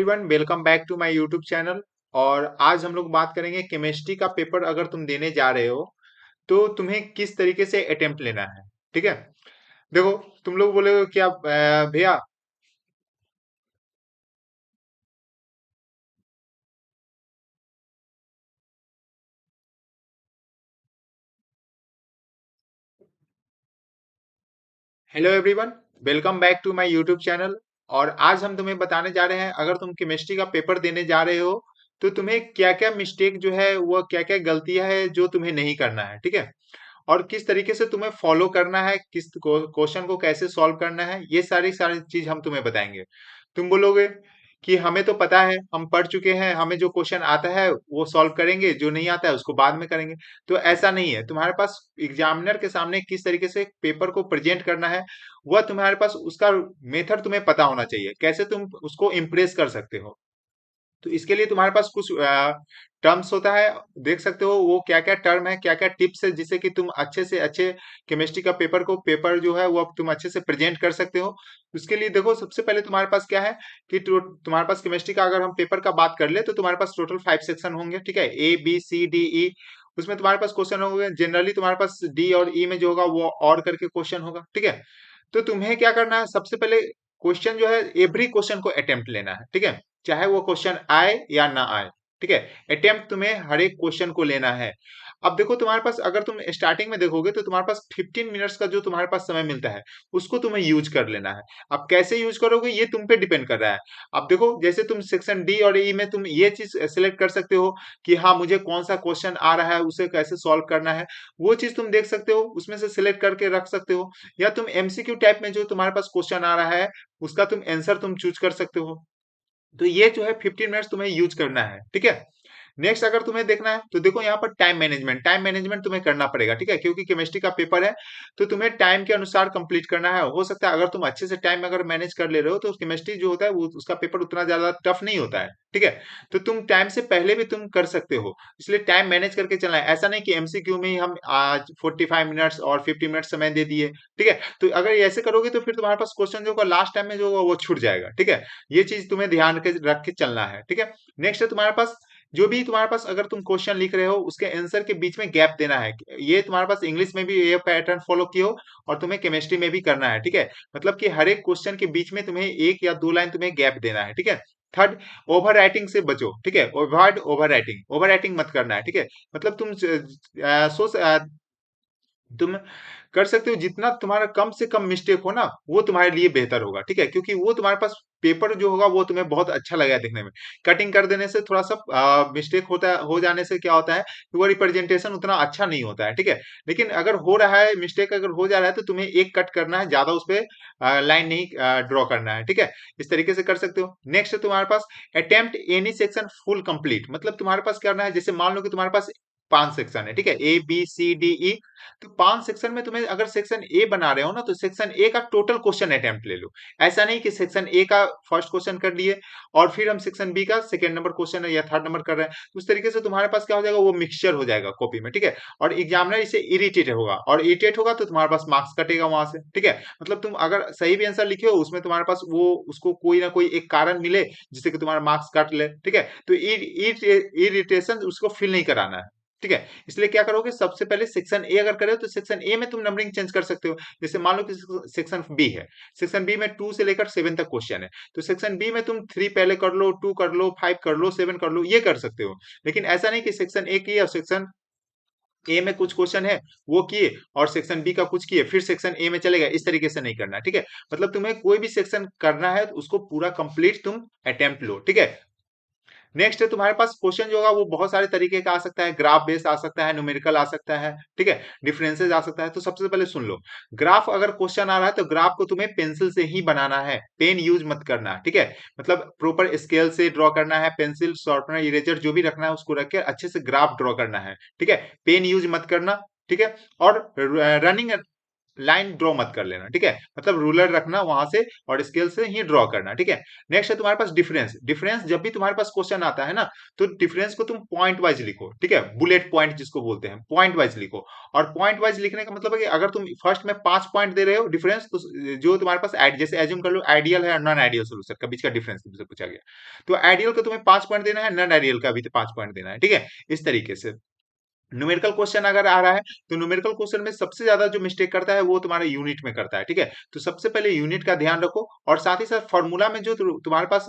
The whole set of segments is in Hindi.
Everyone welcome back to my YouTube channel. और आज हम लोग बात करेंगे केमिस्ट्री का पेपर अगर तुम देने जा रहे हो तो तुम्हें किस तरीके से अटेम्प्ट लेना है। ठीक है। देखो, तुम लोग बोले कि आप भैया। Hello everyone, welcome back to my YouTube channel. और आज हम तुम्हें बताने जा रहे हैं अगर तुम केमिस्ट्री का पेपर देने जा रहे हो तो तुम्हें क्या क्या मिस्टेक जो है वो क्या क्या गलतियां है जो तुम्हें नहीं करना है। ठीक है। और किस तरीके से तुम्हें फॉलो करना है, किस क्वेश्चन को कैसे सॉल्व करना है, ये सारी सारी चीज हम तुम्हें बताएंगे। तुम बोलोगे कि हमें तो पता है, हम पढ़ चुके हैं, हमें जो क्वेश्चन आता है वो सॉल्व करेंगे, जो नहीं आता है उसको बाद में करेंगे। तो ऐसा नहीं है। तुम्हारे पास एग्जामिनर के सामने किस तरीके से पेपर को प्रेजेंट करना है, वह तुम्हारे पास उसका मेथड तुम्हें पता होना चाहिए, कैसे तुम उसको इम्प्रेस कर सकते हो। तो इसके लिए तुम्हारे पास कुछ टर्म्स होता है, देख सकते हो वो क्या क्या टर्म है, क्या क्या टिप्स है, जिससे कि तुम अच्छे से अच्छे केमिस्ट्री का पेपर जो है वो अब तुम अच्छे से प्रेजेंट कर सकते हो। उसके लिए देखो, सबसे पहले तुम्हारे पास क्या है कि तुम्हारे पास केमिस्ट्री का अगर हम पेपर का बात कर ले तो तुम्हारे पास टोटल 5 सेक्शन होंगे। ठीक है, A B C D E। उसमें तुम्हारे पास क्वेश्चन होंगे, जनरली तुम्हारे पास डी और ई में जो होगा वो और करके क्वेश्चन होगा। ठीक है। तो तुम्हें क्या करना है, सबसे पहले क्वेश्चन जो है एवरी क्वेश्चन को अटेम्प्ट लेना है। ठीक है, चाहे वो क्वेश्चन आए या ना आए। ठीक है, अटेम्प्ट तुम्हें हर एक क्वेश्चन को लेना है। अब देखो, तुम्हारे पास अगर तुम स्टार्टिंग में देखोगे तो तुम्हारे पास 15 मिनट्स का जो तुम्हारे पास समय मिलता है उसको तुम्हें यूज कर लेना है। अब कैसे यूज करोगे ये तुम पे डिपेंड कर रहा है। अब देखो, जैसे तुम सेक्शन डी और ई में तुम ये चीज सिलेक्ट कर सकते हो कि हाँ, मुझे कौन सा क्वेश्चन आ रहा है, उसे कैसे सॉल्व करना है, वो चीज तुम देख सकते हो, उसमें से सिलेक्ट करके रख सकते हो। या तुम एमसीक्यू टाइप में जो तुम्हारे पास क्वेश्चन आ रहा है उसका तुम आंसर तुम चूज कर सकते हो। तो ये जो है 15 मिनट्स तुम्हें यूज करना है। ठीक है। नेक्स्ट अगर तुम्हें देखना है तो देखो, यहाँ पर टाइम मैनेजमेंट तुम्हें करना पड़ेगा। ठीक है, क्योंकि केमिस्ट्री का पेपर है तो तुम्हें टाइम के अनुसार कंप्लीट करना है। हो सकता है अगर तुम अच्छे से टाइम अगर मैनेज कर ले रहे हो तो केमिस्ट्री जो होता है वो उसका पेपर उतना ज्यादा टफ नहीं होता है। ठीक है। तो तुम टाइम से पहले भी तुम कर सकते हो, इसलिए टाइम मैनेज करके चलना है। ऐसा नहीं कि एमसीक्यू में ही हम आज 45 मिनट्स और 50 मिनट समय दे दिए। ठीक है। तो अगर ये ऐसे करोगे तो फिर तुम्हारे पास क्वेश्चन जो होगा लास्ट टाइम में जो होगा वो छूट जाएगा। ठीक है। ये चीज तुम्हें ध्यान रख के चलना है। ठीक है। नेक्स्ट है तुम्हारे पास, जो भी तुम्हारे पास अगर तुम क्वेश्चन लिख रहे हो उसके आंसर के बीच में गैप देना है। ये तुम्हारे पास इंग्लिश में भी ये पैटर्न फॉलो किए और तुम्हें केमिस्ट्री में भी करना है। ठीक है। मतलब कि हर एक क्वेश्चन के बीच में तुम्हें एक या दो लाइन तुम्हें गैप देना है। ठीक है। थर्ड, ओवर राइटिंग से बचो। ठीक है, अवॉइड ओवर राइटिंग मत करना है। ठीक है। मतलब तुम सोच तुम कर सकते हो जितना तुम्हारा कम से कम मिस्टेक हो ना वो तुम्हारे लिए बेहतर होगा। ठीक है, क्योंकि वो तुम्हारे पास पेपर जो होगा वो तुम्हें बहुत अच्छा लगेगा देखने में। कटिंग कर देने से थोड़ा सा मिस्टेक होता है, हो जाने से क्या होता है कि वो रिप्रेजेंटेशन उतना अच्छा नहीं होता है। ठीक है। लेकिन अगर हो रहा है मिस्टेक, अगर हो जा रहा है तो तुम्हें एक कट करना है, ज्यादा उस पर लाइन नहीं ड्रॉ करना है। ठीक है। इस तरीके से कर सकते हो। नेक्स्ट है तुम्हारे पास attempt any section full complete. मतलब तुम्हारे पास करना है, जैसे मान लो कि तुम्हारे पास 5 सेक्शन है। ठीक है, A B C D E। तो 5 सेक्शन में तुम्हें अगर सेक्शन ए बना रहे हो ना तो सेक्शन ए का टोटल क्वेश्चन अटेम्प्ट ले लो। ऐसा नहीं कि सेक्शन ए का फर्स्ट क्वेश्चन कर लिए और फिर हम सेक्शन बी का सेकंड नंबर क्वेश्चन या थर्ड नंबर कर रहे हैं। तो उस तरीके से तुम्हारे पास क्या हो जाएगा, वो मिक्सचर हो जाएगा कॉपी में। ठीक है। और एग्जामिनर इसे इरिटेट होगा, और इरिटेट होगा तो तुम्हारे पास मार्क्स कटेगा वहां से। ठीक है। मतलब तुम अगर सही भी आंसर लिखे हो उसमें तुम्हारे पास वो उसको कोई ना कोई एक कारण मिले जिससे कि तुम्हारा मार्क्स कट ले। ठीक है। तो इरिटेशन उसको फिल नहीं कराना है। ठीक है। इसलिए क्या करोगे, सबसे पहले सेक्शन ए अगर करे हो तो सेक्शन ए में तुम नंबरिंग चेंज कर सकते हो। जैसे मान लो कि सेक्शन बी है, सेक्शन बी में 2 से लेकर 7 तक क्वेश्चन है, तो सेक्शन बी में तुम 3 पहले कर लो, 2 कर लो, 5 कर लो, 7 कर लो, ये कर सकते हो। लेकिन ऐसा नहीं कि सेक्शन ए किए और सेक्शन ए में कुछ क्वेश्चन है वो किए और सेक्शन बी का कुछ किए फिर सेक्शन ए में चलेगा, इस तरीके से नहीं करना। ठीक है। मतलब तुम्हें कोई भी सेक्शन करना है तो उसको पूरा कंप्लीट तुम अटेम्प्ट लो। ठीक है। नेक्स्ट है तुम्हारे पास क्वेश्चन जो होगा वो बहुत सारे तरीके का आ सकता है, ग्राफ बेस्ड आ सकता है, न्यूमेरिकल आ सकता है। ठीक है, डिफरेंसेस आ सकता है। तो सबसे पहले सुन लो, ग्राफ अगर क्वेश्चन आ रहा है तो ग्राफ को तुम्हें पेंसिल से ही बनाना है, पेन यूज मत करना। ठीक है। मतलब प्रॉपर स्केल से ड्रॉ करना है, पेंसिल शार्पनर इरेजर जो भी रखना है उसको रख के अच्छे से ग्राफ ड्रॉ करना है। ठीक है, पेन यूज मत करना। ठीक है। और रनिंग लाइन ड्रॉ मत कर लेना, ठीक है। मतलब रूलर रखना वहां से और स्केल से ही ड्रॉ करना, ठीक है। नेक्स्ट है तुम्हारे पास डिफरेंस। डिफरेंस जब भी तुम्हारे पास क्वेश्चन आता है ना, तो डिफरेंस को तुम पॉइंट वाइज लिखो, ठीक है। बुलेट पॉइंट जिसको बोलते हैं, पॉइंट वाइज लिखो। और पॉइंट वाइज लिखने का मतलब है कि अगर तुम फर्स्ट में 5 पॉइंट दे रहे हो डिफरेंस, तो जो तुम्हारे पास जैसे एज्यूम कर लो आइडियल है और नॉन आइडियल सोल्यूशन का बीच का डिफरेंस तुमसे पूछा गया, तो आइडियल का तुम्हें 5 पॉइंट देना है, नॉन आइडियल का भी 5 पॉइंट देना है, ठीक है। इस तरीके से न्यूमेरिकल क्वेश्चन अगर आ रहा है, तो न्यूमेरिकल क्वेश्चन में सबसे ज्यादा जो मिस्टेक करता है वो तुम्हारे यूनिट में करता है, ठीक है। तो सबसे पहले यूनिट का ध्यान रखो, और साथ ही साथ फॉर्मूला में जो तुम्हारे पास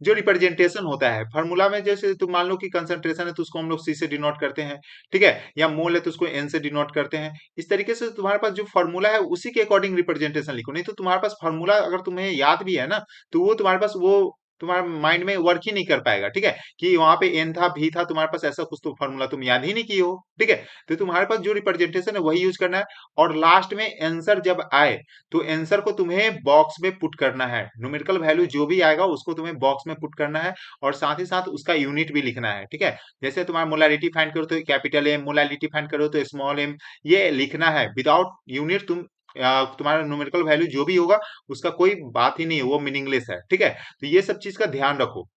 जो रिप्रेजेंटेशन होता है फॉर्मूला में, जैसे तुम मान लो कि कंसंट्रेशन है तो उसको हम लोग सी से डिनोट करते हैं, ठीक है, या मोल है तो उसको एन से डिनोट करते हैं। इस तरीके से तुम्हारे पास जो फॉर्मूला है उसी के अकॉर्डिंग रिप्रेजेंटेशन लिखो, नहीं तो तुम्हारे पास फॉर्मूला अगर तुम्हें याद भी है ना, तो वो तुम्हारे पास वो तुम्हारे माइंड में वर्क ही नहीं कर पाएगा, ठीक है। कि वहां पे एन था भी था, तुम्हारे पास ऐसा कुछ तो फॉर्मूला तुम याद ही नहीं किए हो, ठीक है। तो तुम्हारे पास जो रिप्रेजेंटेशन है वही यूज करना है, और लास्ट में आंसर जब आए तो आंसर को तुम्हें बॉक्स में पुट करना है। न्यूमेरिकल वैल्यू जो भी आएगा उसको तुम्हें बॉक्स में पुट करना है, और साथ ही साथ उसका यूनिट भी लिखना है, ठीक है। जैसे तुम्हारा मोलारिटी फाइंड करो तो कैपिटल एम, मोलारिटी फाइंड करो तो स्मॉल एम, ये लिखना है। विदाउट यूनिट तुम तुम्हारा न्यूमेरिकल वैल्यू जो भी होगा उसका कोई बात ही नहीं है, वो मीनिंगलेस है, ठीक है। तो ये सब चीज का ध्यान रखो।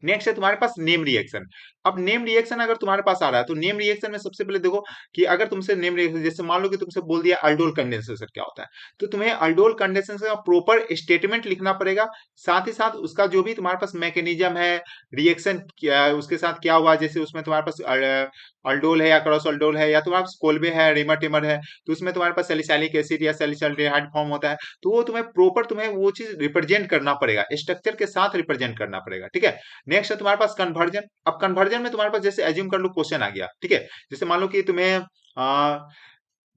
नेक्स्ट है तुम्हारे पास नेम रिएक्शन। अब नेम रिएक्शन अगर तुम्हारे पास आ रहा है, तो नेम रिएक्शन में सबसे पहले देखो कि अगर तुमसे नेम रिएक्शन, जैसे मान लो कि तुमसे बोल दिया अल्डोल कंडेंसेशन क्या होता है, तो तुम्हें अल्डोल कंडेंसेशन का प्रॉपर स्टेटमेंट लिखना पड़ेगा। साथ ही साथ उसका जो भी तुम्हारे पास मैकेनिज्म है, रिएक्शन क्या उसके साथ क्या हुआ, जैसे उसमें तुम्हारे पास अल्डोल है या क्रॉस अल्डोल है, या तुम्हारे पास कोल्बे है, रिमर टिमर है, तो उसमें तुम्हारे पास सैलिसाइलिक एसिड या सैलिसल्डिहाइड फॉर्म होता है। तो वो तुम्हें प्रॉपर तुम्हें वो चीज रिप्रेजेंट करना पड़ेगा, स्ट्रक्चर के साथ रिप्रेजेंट करना पड़ेगा, ठीक है। नेक्स्ट है तुम्हारे पास कन्वर्जन। अब कन्वर्जन में तुम्हारे पास जैसे एज्यूम कर लो क्वेश्चन आ गया, ठीक है। जैसे मान लो कि तुम्हें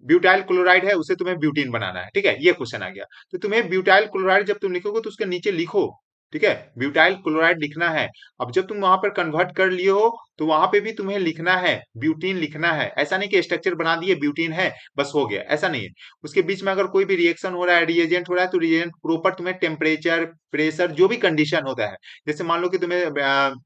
ब्यूटाइल क्लोराइड है, उसे तुम्हें ब्यूटीन बनाना है, ठीक है, ये क्वेश्चन आ गया। तो तुम्हें ब्यूटाइल क्लोराइड जब तुम लिखोगे तो उसके नीचे लिखो, ठीक है, ब्यूटाइल क्लोराइड लिखना है। अब जब तुम वहां पर कन्वर्ट कर लिए हो, तो वहां पे भी तुम्हें लिखना है, ब्यूटीन लिखना है। ऐसा नहीं कि स्ट्रक्चर बना दिए ब्यूटीन है बस हो गया, ऐसा नहीं है। उसके बीच में अगर कोई भी रिएक्शन हो रहा है, रिएजेंट हो रहा है, तो रिएजेंट प्रॉपर तुम्हें टेम्परेचर, प्रेशर, जो भी कंडीशन होता है, जैसे मान लो कि तुम्हें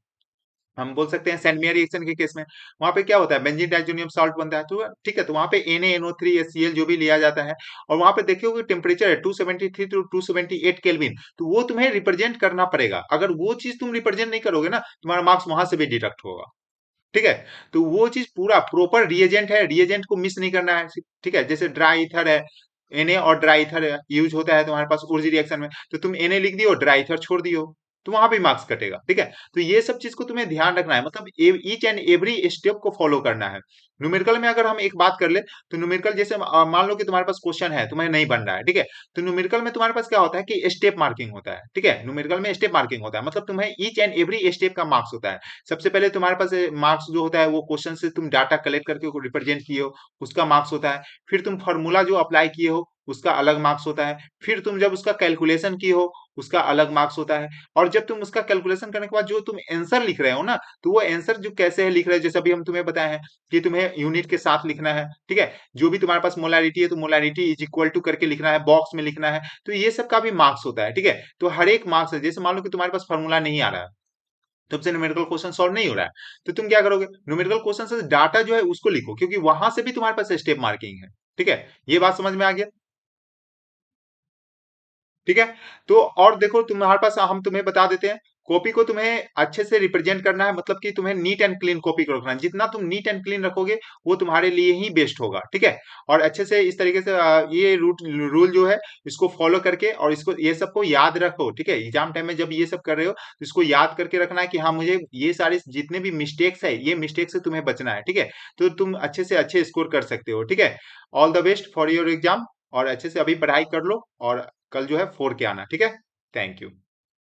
हम बोल सकते हैं सेंट मेरी रिएक्शन के केस में, वहां पे क्या होता है, बेंजीन डाइजोनियम सॉल्ट बनता है, तो ठीक है, तो वहां पे NaNO3HCl जो भी लिया जाता है, और वहां पे देखिए टेम्परेचर है 273 टू 278 केल्विन, तो वो तुम्हें रिप्रेजेंट करना पड़ेगा। अगर वो चीज तुम रिप्रेजेंट नहीं करोगे ना, तुम्हारा मार्क्स वहां से भी डिडक्ट होगा, ठीक है। तो वो चीज पूरा प्रॉपर रिएजेंट है, रिएजेंट को मिस नहीं करना है, ठीक है। जैसे ड्राई ईथर है, Na और ड्राई ईथर यूज होता है तुम्हारे पास उर्जी रिएक्शन में, तो तुम Na लिख दियो, ड्राई ईथर छोड़ दियो, तो वहां भी मार्क्स कटेगा, ठीक है। तो ये सब चीज को तुम्हें ध्यान रखना है, मतलब ईच एंड एवरी स्टेप को फॉलो करना है। न्यूमेरिकल में अगर हम एक बात कर ले, तो न्यूमेरिकल जैसे मान लो कि तुम्हारे पास क्वेश्चन है, तुम्हें नहीं बन रहा है, ठीक है। तो न्यूमेरिकल में तुम्हारे पास क्या होता है कि स्टेप मार्किंग होता है, ठीक है। न्यूमेरिकल में स्टेप मार्किंग होता है, मतलब तुम्हें ईच एंड एवरी स्टेप का मार्क्स होता है। सबसे पहले तुम्हारे पास मार्क्स जो होता है वो क्वेश्चन से तुम डाटा कलेक्ट करके रिप्रेजेंट किए हो, उसका मार्क्स होता है। फिर तुम फॉर्मूला जो अप्लाई किए हो उसका अलग मार्क्स होता है। फिर तुम जब उसका कैलकुलेशन किए हो उसका अलग मार्क्स होता है। और जब तुम उसका कैलकुलेशन करने के बाद जो तुम आंसर लिख रहे हो ना, तो वो आंसर जो कैसे है लिख रहे हो, जैसे अभी हम तुम्हें बताए हैं कि तुम्हें यूनिट के साथ लिखना है, ठीक है। जो भी तुम्हारे पास मोलारिटी है तो मोलारिटी इज इक्वल टू करके लिखना है, बॉक्स में लिखना है, तो ये सब का भी मार्क्स होता है, ठीक है। तो हर एक मार्क्स है, जैसे मान लो कि तुम्हारे पास फॉर्मूला नहीं आ रहा है, तुमसे न्यूमेरिकल क्वेश्चन सॉल्व नहीं हो रहा है, तो तुम क्या करोगे, न्यूमेरिकल क्वेश्चन से डाटा जो है उसको लिखो, क्योंकि वहां से भी तुम्हारे पास स्टेप मार्किंग है, ठीक है। ये बात समझ में आ गया, ठीक है। तो और देखो तुम्हारे पास हम तुम्हें बता देते हैं, कॉपी को तुम्हें अच्छे से रिप्रेजेंट करना है, मतलब कि तुम्हें नीट एंड क्लीन कॉपी को रखना है। जितना तुम नीट एंड क्लीन रखोगे वो तुम्हारे लिए ही बेस्ट होगा, ठीक है। और अच्छे से इस तरीके से ये रूल जो है इसको फॉलो करके और इसको ये सबको याद रखो, ठीक है। एग्जाम टाइम में जब ये सब कर रहे हो तो इसको याद करके रखना है कि हाँ मुझे ये सारे जितने भी मिस्टेक्स है ये मिस्टेक से तुम्हें बचना है, ठीक है। तो तुम अच्छे से अच्छे स्कोर कर सकते हो, ठीक है। All the best for your exam, और अच्छे से अभी पढ़ाई कर लो, और कल जो है 4 के आना, ठीक है। Thank you.